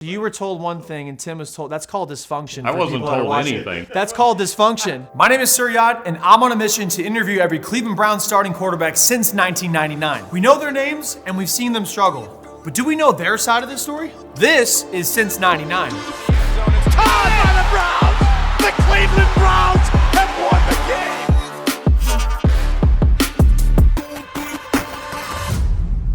You were told one thing, and Tim was told. That's called dysfunction. I wasn't told anything. That's called dysfunction. My name is Sir Yacht, and I'm on a mission to interview every Cleveland Browns starting quarterback since 1999. We know their names, and we've seen them struggle. But do we know their side of the story? This is Since 99. Tied by the Browns! The Cleveland Browns have won the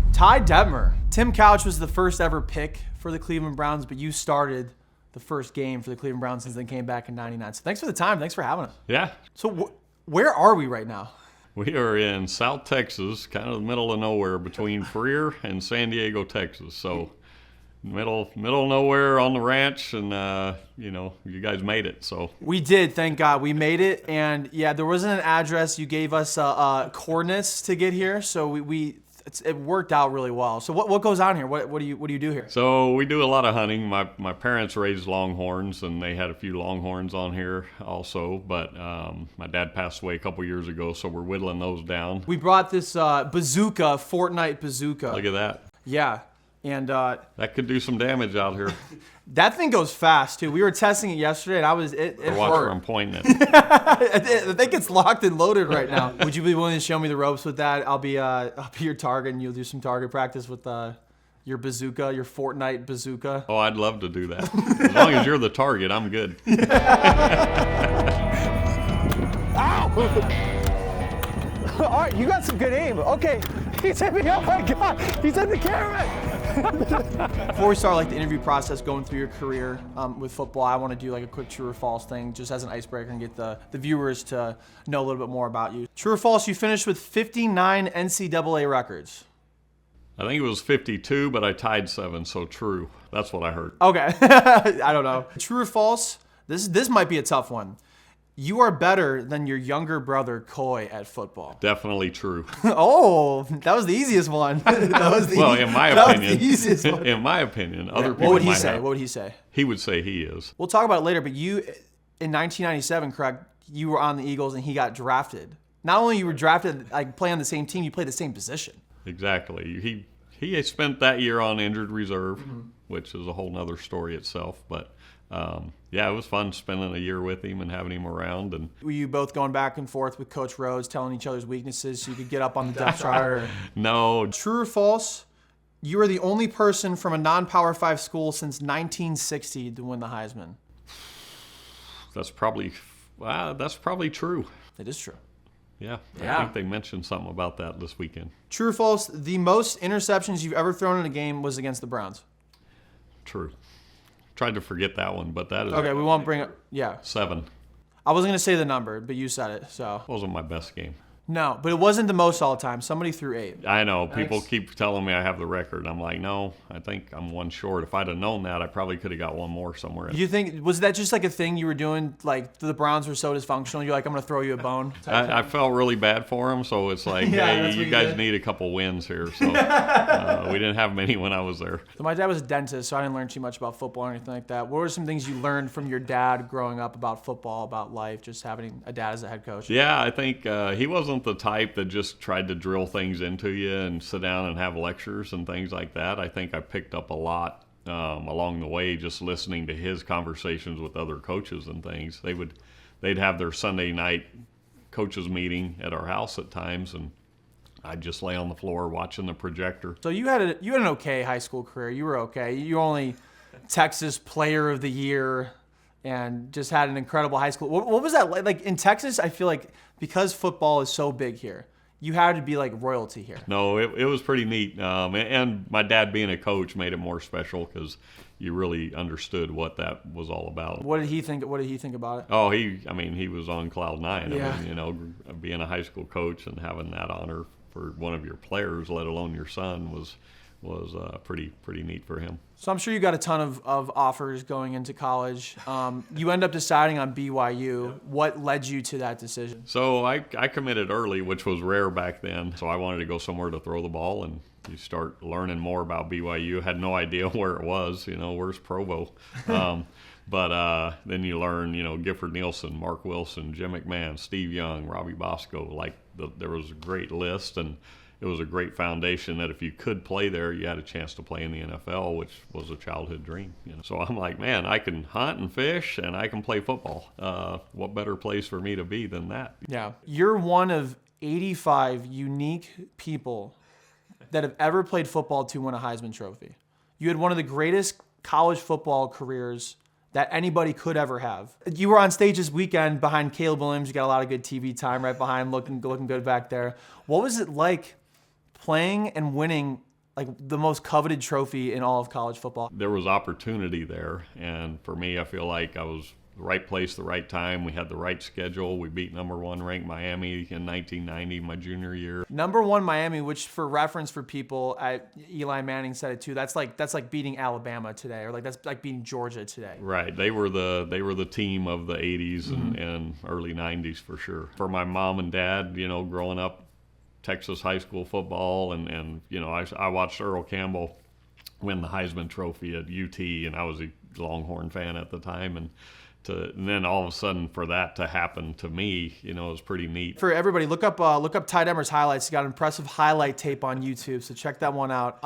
game! Ty Detmer. Tim Couch was the first ever pick for the Cleveland Browns, but you started the first game for the Cleveland Browns since they came back in 99. So thanks for the time. Thanks for having us. Yeah. So where are we right now? We are in South Texas, kind of the middle of nowhere between Freer and San Diego, Texas. So middle of nowhere on the ranch, and you guys made it. So we did, thank God, we made it. And yeah, there wasn't an address. You gave us coordinates to get here, so it worked out really well. So what goes on here? What do you do here? So we do a lot of hunting. My parents raised longhorns, and they had a few longhorns on here also. But my dad passed away a couple years ago, so we're whittling those down. We brought this bazooka, Fortnite bazooka. Look at that. Yeah, and that could do some damage out here. That thing goes fast too. We were testing it yesterday, and it Watch hurt. where I'm pointing it. I think it's locked and loaded right now. Would you be willing to show me the ropes with that? I'll be your target, and you'll do some target practice with your bazooka, your Fortnite bazooka. Oh, I'd love to do that. As long as you're the target, I'm good. Ow! All right, you got some good aim. Okay, he's hit me. Oh my God, he's in the camera. Before we start the interview process, going through your career with football, I want to do a quick true or false thing, just as an icebreaker, and get the viewers to know a little bit more about you. True or false? You finished with 59 NCAA records. I think it was 52, but I tied 7, so true. That's what I heard. Okay, I don't know. True or false? This might be a tough one. You are better than your younger brother, Coy, at football. Definitely true. Oh, that was the easiest one. In my opinion. That was the easiest one. In my opinion. Other people What would he might say? have. What would he say? He would say he is. We'll talk about it later, but you, in 1997, correct, you were on the Eagles and he got drafted. Not only you were drafted, play on the same team, you played the same position. Exactly. He spent that year on injured reserve, which is a whole nother story itself. But, it was fun spending a year with him and having him around. And were you both going back and forth with Coach Rhodes, telling each other's weaknesses so you could get up on the depth chart? Or... No. True or false? You are the only person from a non-Power 5 school since 1960 to win the Heisman. That's probably true. It is true. Yeah. I think they mentioned something about that this weekend. True or false? The most interceptions you've ever thrown in a game was against the Browns. True. Tried to forget that one, but that is okay. We won't bring it. Yeah. 7. I wasn't gonna say the number, but you said it. So Wasn't my best game. no, but it wasn't the most all time. Somebody threw 8. I know. People keep telling me I have the record. I'm like, no, I think I'm one short. If I'd have known that, I probably could have got one more somewhere. You think, was that just a thing you were doing? The Browns were so dysfunctional, you're like, I'm gonna throw you a bone. I felt really bad for them, so it's like, hey, you guys need a couple wins here. So we didn't have many when I was there. So my dad was a dentist, so I didn't learn too much about football or anything like that. What were some things you learned from your dad growing up about football, about life, just having a dad as a head coach? Yeah, I think he wasn't the type that just tried to drill things into you and sit down and have lectures and things like that. I think I picked up a lot along the way just listening to his conversations with other coaches and things. They'd have their Sunday night coaches meeting at our house at times, and I'd just lay on the floor watching the projector. So you had an okay high school career. You were okay. You were only Texas Player of the Year and just had an incredible high school. What was that like in Texas? I feel like because football is so big here, you had to be royalty here. No, it was pretty neat. And my dad being a coach made it more special because you really understood what that was all about. What did he think about it? Oh, he was on cloud 9. Yeah. Being a high school coach and having that honor for one of your players, let alone your son, was pretty neat for him. So I'm sure you got a ton of offers going into college. You end up deciding on BYU. What led you to that decision? So I committed early, which was rare back then. So I wanted to go somewhere to throw the ball, and you start learning more about BYU. Had no idea where it was. Where's Provo? But then you learn, Gifford Nielsen, Mark Wilson, Jim McMahon, Steve Young, Robbie Bosco. There was a great list, and it was a great foundation that if you could play there, you had a chance to play in the NFL, which was a childhood dream. So I'm like, man, I can hunt and fish and I can play football. What better place for me to be than that? Yeah. You're one of 85 unique people that have ever played football to win a Heisman Trophy. You had one of the greatest college football careers that anybody could ever have. You were on stage this weekend behind Caleb Williams. You got a lot of good TV time right behind, looking good back there. What was it like playing and winning like the most coveted trophy in all of college football? There was opportunity there, and for me, I feel like I was the right place, the right time. We had the right schedule. We beat number 1 ranked Miami in 1990, my junior year. Number 1 Miami, which for reference for people, Eli Manning said it too. That's like beating Alabama today, or like that's like beating Georgia today. Right. They were the team of the 80s and early 90s for sure. For my mom and dad, growing up, Texas high school football, and I watched Earl Campbell win the Heisman Trophy at UT, and I was a Longhorn fan at the time, and then all of a sudden for that to happen to me, it was pretty neat. For everybody, look up Ty Detmer's highlights. He got an impressive highlight tape on YouTube, so check that one out.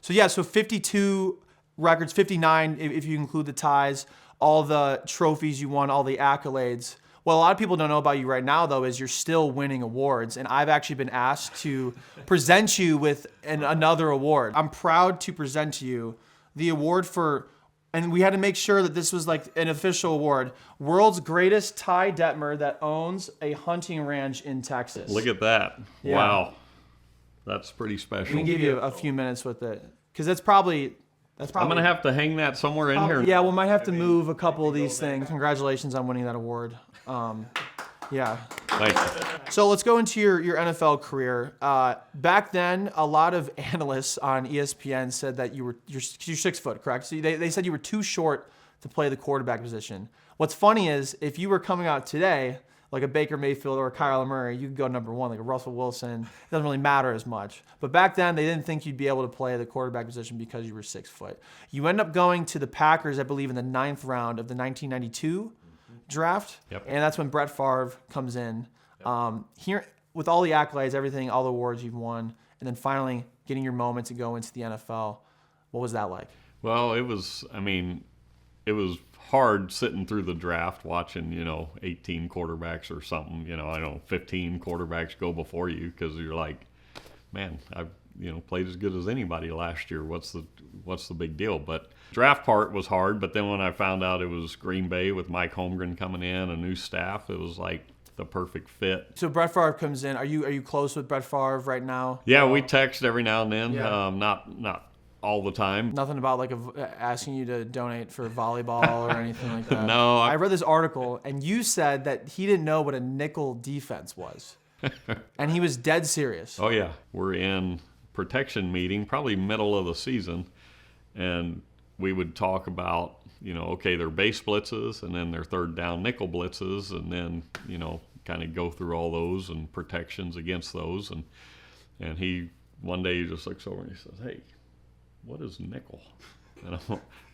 So 52 records, 59 if you include the ties, all the trophies you won, all the accolades. What a lot of people don't know about you right now, though, is you're still winning awards, and I've actually been asked to present you with another award. I'm proud to present to you the award for, and we had to make sure that this was like an official award, World's Greatest Ty Detmer that owns a hunting ranch in Texas. Look at that. Yeah. Wow. That's pretty special. We can give you a few minutes with it, because that's probably... I'm going to have to hang that somewhere in here. Yeah, we might have to move a couple of these things. Congratulations on winning that award. Yeah. Thank you. So let's go into your NFL career. Back then, a lot of analysts on ESPN said that you're 6 foot, correct? So they said you were too short to play the quarterback position. What's funny is if you were coming out today, like a Baker Mayfield or a Kyler Murray, you could go number 1, like a Russell Wilson. It doesn't really matter as much. But back then, they didn't think you'd be able to play the quarterback position because you were 6 foot. You end up going to the Packers, I believe, in the 9th round of the 1992 draft. Yep. And that's when Brett Favre comes in. Here, with all the accolades, everything, all the awards you've won, and then finally getting your moment to go into the NFL, what was that like? Well, it was hard sitting through the draft watching, 18 quarterbacks or something, 15 quarterbacks go before you, because you're like, man, I've, played as good as anybody last year. What's the big deal? But draft part was hard, but then when I found out it was Green Bay with Mike Holmgren coming in, a new staff, it was like the perfect fit. So Brett Favre comes in. Are you close with Brett Favre right now? Yeah, we text every now and then. Yeah. Not all the time. Nothing about like asking you to donate for volleyball or anything like that. No. I read this article, and you said that he didn't know what a nickel defense was. And he was dead serious. Oh, yeah. We're in protection meeting, probably middle of the season, and we would talk about, okay, their base blitzes and then their third down nickel blitzes, and then, kind of go through all those and protections against those. And he, one day he just looks over and he says, hey, what is nickel?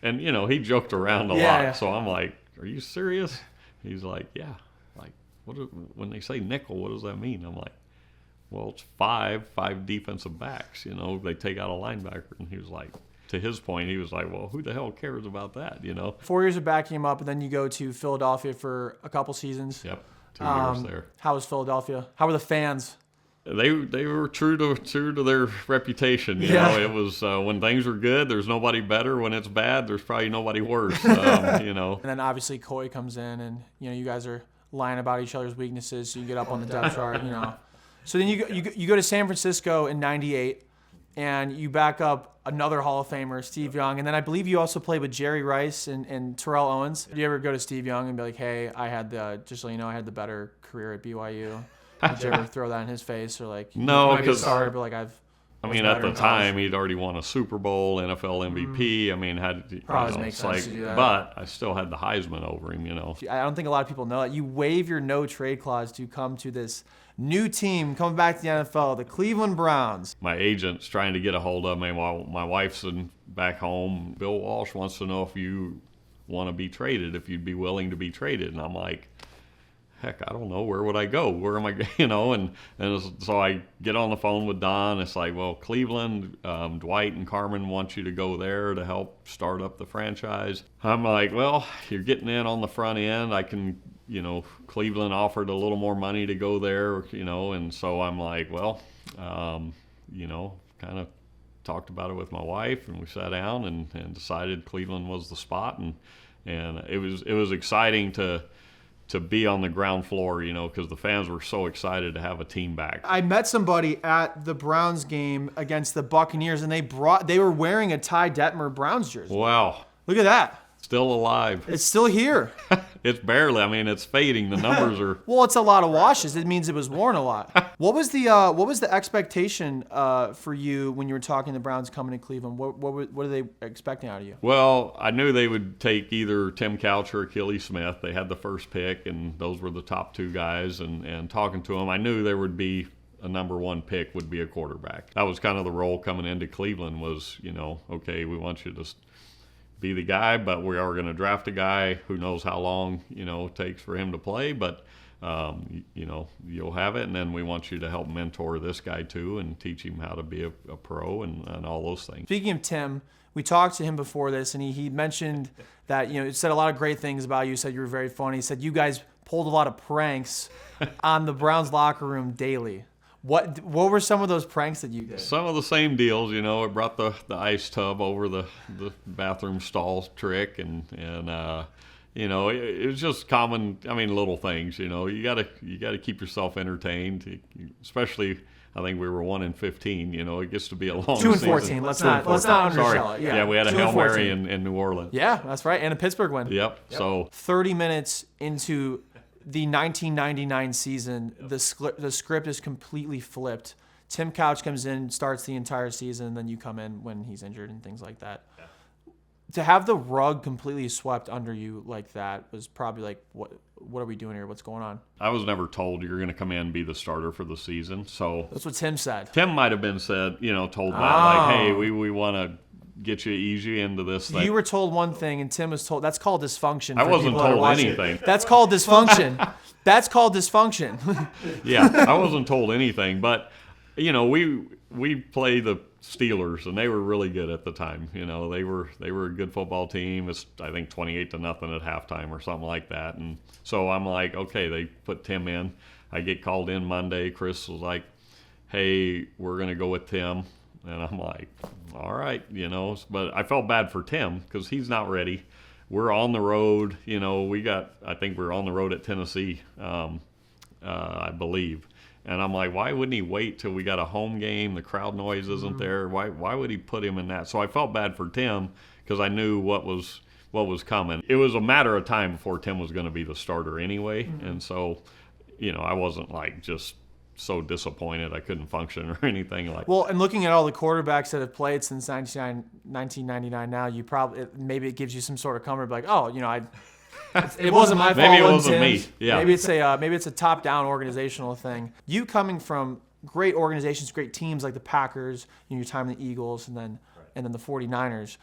And he joked around a lot. Yeah. So I'm like, are you serious? He's like, yeah. Like, when they say nickel, what does that mean? I'm like, well, it's five defensive backs. They take out a linebacker. And he was like, to his point, he was like, well, who the hell cares about that? 4 years of backing him up, and then you go to Philadelphia for a couple seasons. Yep, 2 years there. How was Philadelphia? How were the fans? They were true to their reputation. Yeah. It was when things are good, there's nobody better. When it's bad, there's probably nobody worse. And then obviously Coy comes in, and you guys are lying about each other's weaknesses, so you get up on the depth chart. So then you go to San Francisco in '98, and you back up another Hall of Famer, Steve Young, and then I believe you also played with Jerry Rice and Terrell Owens. Did you ever go to Steve Young and be like, hey, just so you know, I had the better career at BYU? Did you ever throw that in his face, or like? No, because but like at the time he'd already won a Super Bowl, NFL MVP. I mean, makes sense to do that. But I still had the Heisman over him. I don't think a lot of people know that you waive your no trade clause to come to this new team coming back to the NFL, the Cleveland Browns. My agent's trying to get a hold of me while my wife's back home. Bill Walsh wants to know if you want to be traded, if you'd be willing to be traded, and I'm like, heck, I don't know, where would I go? Where am I, so I get on the phone with Don. It's like, well, Cleveland, Dwight and Carmen want you to go there to help start up the franchise. I'm like, well, you're getting in on the front end. I can, Cleveland offered a little more money to go there, and so I'm like, well, kind of talked about it with my wife, and we sat down and decided Cleveland was the spot, and it was exciting to be on the ground floor, because the fans were so excited to have a team back. I met somebody at the Browns game against the Buccaneers, and they were wearing a Ty Detmer Browns jersey. Wow. Look at that. Still alive. It's still here. It's barely. I mean, it's fading. The numbers are. Well, it's a lot of washes. It means it was worn a lot. What was the expectation for you when you were talking the Browns coming to Cleveland? What are they expecting out of you? Well, I knew they would take either Tim Couch or Achilles Smith. They had the first pick, and those were the top two guys. And talking to them, I knew there would be a number one pick would be a quarterback. That was kind of the role coming into Cleveland was, okay, we want you to be the guy, but we are going to draft a guy who knows how long it takes for him to play, but you'll have it, and then we want you to help mentor this guy too and teach him how to be a pro and all those things. Speaking of Tim, we talked to him before this, and he mentioned that he said a lot of great things about you. Said you were very funny. He said you guys pulled a lot of pranks on the Browns locker room daily. What were some of those pranks that you did? Some of the same deals, It brought the ice tub over the bathroom stall trick, and it was just common. I mean, little things. You gotta keep yourself entertained, especially. I think we were 1-15. It gets to be a long 2-14. season. Let's not undersell it. Yeah, we had a Hail Mary in New Orleans. Yeah, that's right, and a Pittsburgh win. Yep. So 30 minutes into the 1999 season, the script is completely flipped. Tim Couch comes in, starts the entire season, and then you come in when he's injured and things like that. Yeah. To have the rug completely swept under you like that was probably like, what are we doing here? What's going on? I was never told you're going to come in and be the starter for the season. So that's what Tim said. Tim might have been told that, like, hey, we want to get you easy into this thing. You were told one thing, and Tim was told. That's called dysfunction. I wasn't told anything. That's called dysfunction. That's called dysfunction. Yeah, I wasn't told anything. But we play the Steelers, and they were really good at the time. They were a good football team. It's I think 28-0 at halftime or something like that. And so I'm like, okay, they put Tim in. I get called in Monday. Chris was like, hey, we're gonna go with Tim. And I'm like, all right, but I felt bad for Tim because he's not ready. We're on the road, I think we're on the road at Tennessee, I believe. And I'm like, why wouldn't he wait till we got a home game? The crowd noise isn't there. Why would he put him in that? So I felt bad for Tim because I knew what was coming. It was a matter of time before Tim was going to be the starter anyway. Mm-hmm. And so, I wasn't like just so disappointed I couldn't function or anything like. Well, and looking at all the quarterbacks that have played since 1999 now, you probably maybe it gives you some sort of comfort, like, oh, it wasn't my fault. Maybe it wasn't me. Yeah. Maybe it's a top-down organizational thing. You coming from great organizations, great teams like the Packers, your time in the Eagles, and then the 49ers,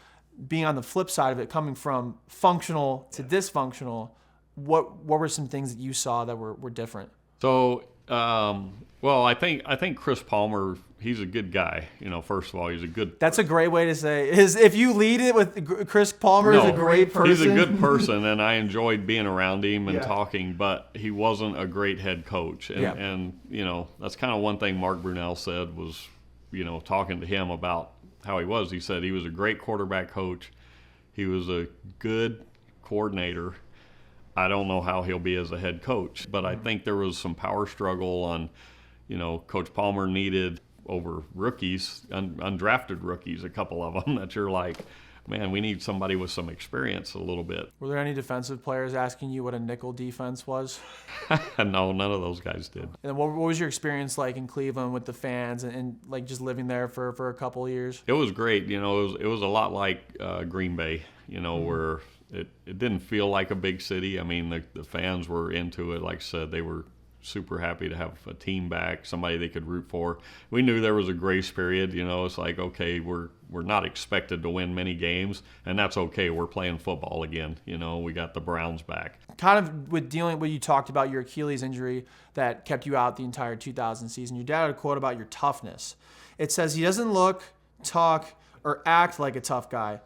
being on the flip side of it, coming from functional to dysfunctional, what were some things that you saw that were different? So. Well, I think Chris Palmer, he's a good guy. First of all, he's a good. That's a great way to say it. If you lead it with Chris Palmer is a great person. He's a good person, and I enjoyed being around him and talking, but he wasn't a great head coach. And that's kind of one thing Mark Brunell said was, talking to him about how he was. He said he was a great quarterback coach. He was a good coordinator. I don't know how he'll be as a head coach, but I think there was some power struggle on, Coach Palmer needed over rookies, undrafted rookies, a couple of them that you're like, man, we need somebody with some experience a little bit. Were there any defensive players asking you what a nickel defense was? No, none of those guys did. And what was your experience like in Cleveland with the fans and like just living there for a couple of years? It was great. It was a lot like Green Bay, where it didn't feel like a big city. I mean, the fans were into it. Like I said, they were super happy to have a team back, somebody they could root for. We knew there was a grace period. It's like, okay, we're not expected to win many games, and that's okay. We're playing football again. We got the Browns back. Kind of with dealing with, you talked about your Achilles injury that kept you out the entire 2000 season. Your dad had a quote about your toughness. It says he doesn't look, talk, or act like a tough guy,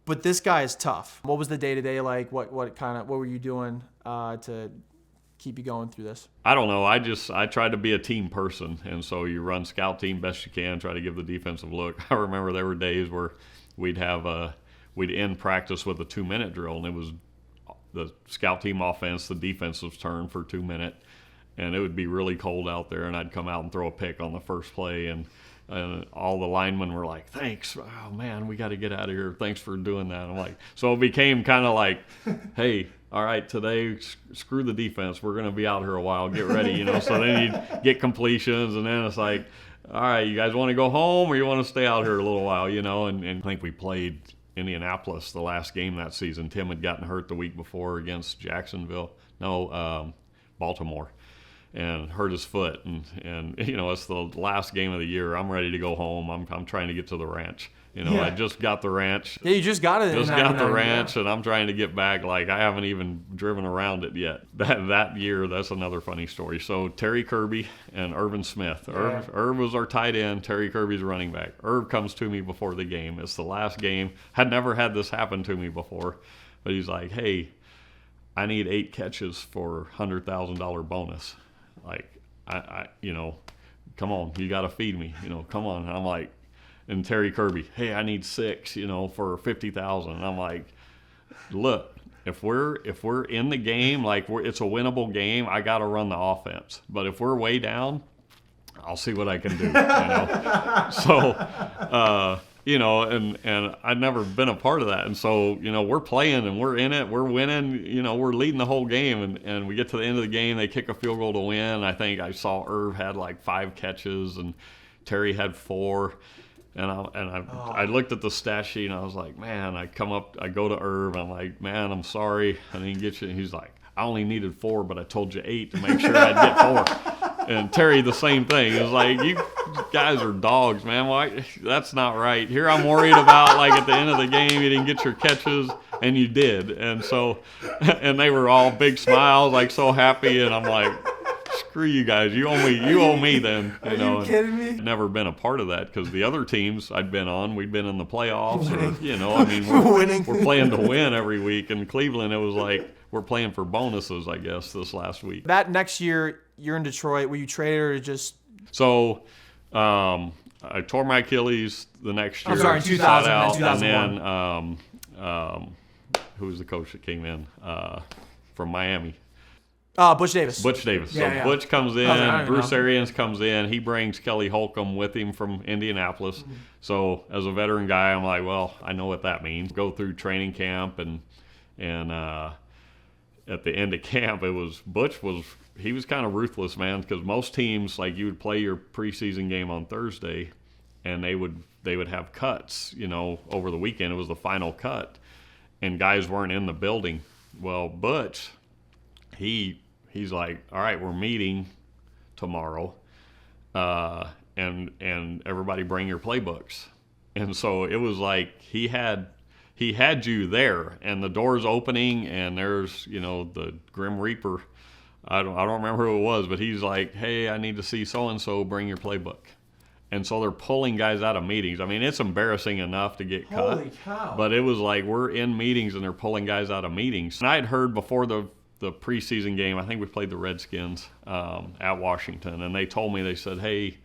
but this guy is tough. What was the day-to-day like? What were you doing to keep you going through this? I don't know. I tried to be a team person, and so you run scout team best you can, try to give the defensive look. I remember there were days where we'd end practice with a 2-minute drill, and it was the scout team offense, the defensive's turn for 2 minutes, and it would be really cold out there, and I'd come out and throw a pick on the first play, and all the linemen were like, thanks. Oh, man, we got to get out of here. Thanks for doing that. I'm like, so it became kind of like, hey, all right, today, screw the defense. We're going to be out here a while. Get ready, So then you'd get completions, and then it's like, all right, you guys want to go home or you want to stay out here a little while, And I think we played Indianapolis the last game that season. Tim had gotten hurt the week before against Baltimore. And hurt his foot, and it's the last game of the year. I'm ready to go home. I'm trying to get to the ranch. I just got the ranch. Yeah, you just got it. Just got the ranch, and I'm trying to get back. Like, I haven't even driven around it yet. That year, that's another funny story. So Terry Kirby and Irvin Smith. Yeah. Irv was our tight end. Terry Kirby's running back. Irv comes to me before the game. It's the last game. Had never had this happen to me before, but he's like, "Hey, I need 8 catches for $100,000 bonus." Like, I come on, you got to feed me, come on. And I'm like, and Terry Kirby, hey, I need 6, for $50,000. And I'm like, look, if we're in the game, like it's a winnable game, I got to run the offense. But if we're way down, I'll see what I can do, So, and I'd never been a part of that. And so, we're playing and we're in it, we're winning, we're leading the whole game. And we get to the end of the game, they kick a field goal to win. I think I saw Irv had like 5 catches and Terry had 4. And I looked at the stat sheet and I was like, man, I go to Irv, I'm like, man, I'm sorry, I didn't get you. And he's like, I only needed 4, but I told you 8 to make sure I'd get 4. And Terry, the same thing. It was like, you guys are dogs, man. Why? That's not right. Here I'm worried about, like, at the end of the game, you didn't get your catches, and you did. And so, and they were all big smiles, like, so happy. And I'm like, screw you guys. You owe me then. Are you kidding me? I'd never been a part of that because the other teams I'd been on, we'd been in the playoffs. Or, we're playing to win every week. In Cleveland, it was like, we're playing for bonuses, I guess, this last week. That next year, you're in Detroit. Were you traded or just? So, I tore my Achilles the next year. I'm sorry, in 2000, out, 2001. And then, who was the coach that came in from Miami? Butch Davis. Butch Davis. Yeah. Butch comes in. I Bruce know. Arians comes in. He brings Kelly Holcomb with him from Indianapolis. Mm-hmm. So as a veteran guy, I'm like, well, I know what that means. Go through training camp and at the end of camp, Butch was kind of ruthless, man, because most teams, like, you would play your preseason game on Thursday, and they would have cuts, over the weekend. It was the final cut, and guys weren't in the building. Well, Butch, he's like, all right, we're meeting tomorrow, and everybody bring your playbooks. And so it was like he had you there, and the door's opening, and there's, the Grim Reaper. I don't remember who it was, but he's like, hey, I need to see so-and-so, bring your playbook. And so they're pulling guys out of meetings. I mean, it's embarrassing enough to get cut. Holy cow. But it was like, we're in meetings, and they're pulling guys out of meetings. And I had heard before the preseason game, I think we played the Redskins at Washington, and they told me, they said, hey,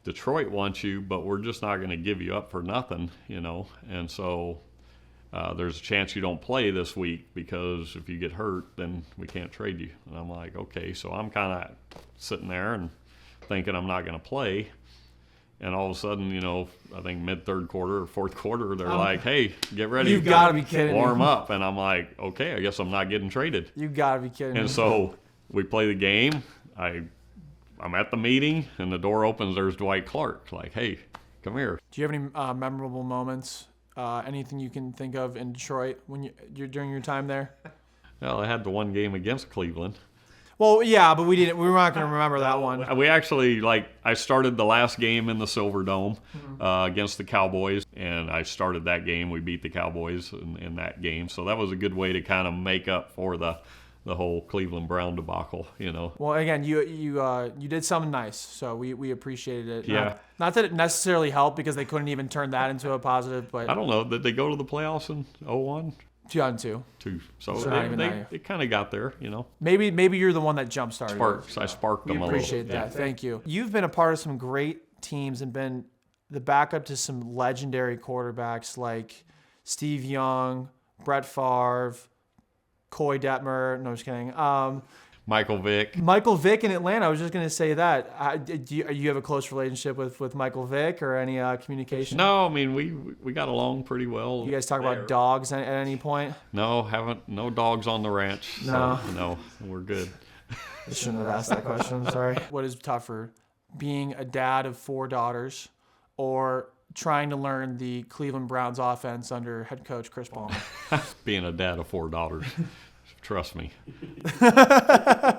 Detroit wants you, but we're just not going to give you up for nothing, And so there's a chance you don't play this week because if you get hurt, then we can't trade you. And I'm like, okay. So I'm kind of sitting there and thinking I'm not going to play. And all of a sudden, I think mid-third quarter or fourth quarter, they're like, hey, get ready. You've got to be kidding me. Warm up. And I'm like, okay, I guess I'm not getting traded. You got to be kidding me. And so we play the game. I'm at the meeting, and the door opens. There's Dwight Clark. Like, hey, come here. Do you have any memorable moments, anything you can think of in Detroit when you're during your time there? Well, I had the one game against Cleveland. Well, yeah, but we were not going to remember that one. We actually, I started the last game in the Silver Dome against the Cowboys, and I started that game. We beat the Cowboys in that game, so that was a good way to kind of make up for the whole Cleveland Brown debacle, Well, again, you did something nice, so we appreciated it. Yeah. Not that it necessarily helped because they couldn't even turn that into a positive, but I don't know. Did they go to the playoffs in 2001? 2002. So they kind of got there, Maybe you're the one that jump started. I sparked them a little. Appreciate that. Yeah. Thank you. You've been a part of some great teams and been the backup to some legendary quarterbacks like Steve Young, Brett Favre, Ty Detmer. No, I'm just kidding. Michael Vick. Michael Vick in Atlanta. I was just going to say that. Do you have a close relationship with Michael Vick or any communication? No, I mean, we got along pretty well. You guys talk about dogs at any point? No, no dogs on the ranch. So, no, we're good. I shouldn't have asked that question. I'm sorry. What is tougher, being a dad of 4 daughters or trying to learn the Cleveland Browns offense under head coach Chris Ballmer? Being a dad of 4 daughters. Trust me.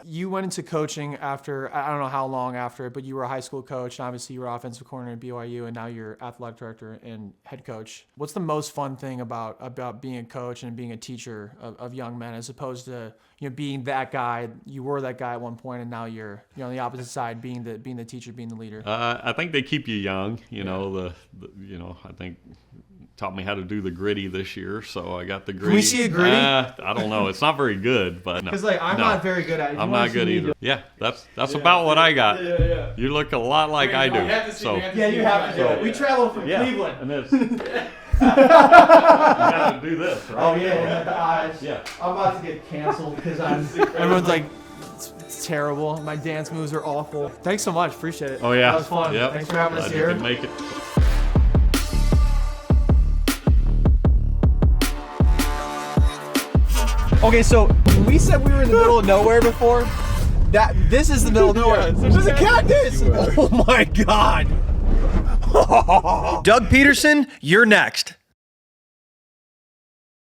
You went into coaching after, I don't know how long after, but you were a high school coach, and obviously you were offensive coordinator at BYU, and now you're athletic director and head coach. What's the most fun thing about being a coach and being a teacher of young men, as opposed to being that guy? You were that guy at one point, and now you're on the opposite side, being the teacher, being the leader. I think they keep you young. I think taught me how to do the gritty this year, so I got the gritty. Can we see a gritty? I don't know. It's not very good, but no. Because I'm not very good at it. I'm not good either. Yeah, that's about what I got. Yeah. You look a lot like I do. You have to do it. We travel from Cleveland. And this. You got to do this, right? Oh yeah, the eyes. Yeah. I'm about to get canceled because everyone's like, it's terrible. My dance moves are awful. Thanks so much. Appreciate it. Oh yeah. That was fun. Yep. Thanks for having us Glad here. You could make it. Okay, so we said we were in the middle of nowhere before. This is the middle of nowhere. There's a cactus. Oh my God. Doug Peterson, you're next.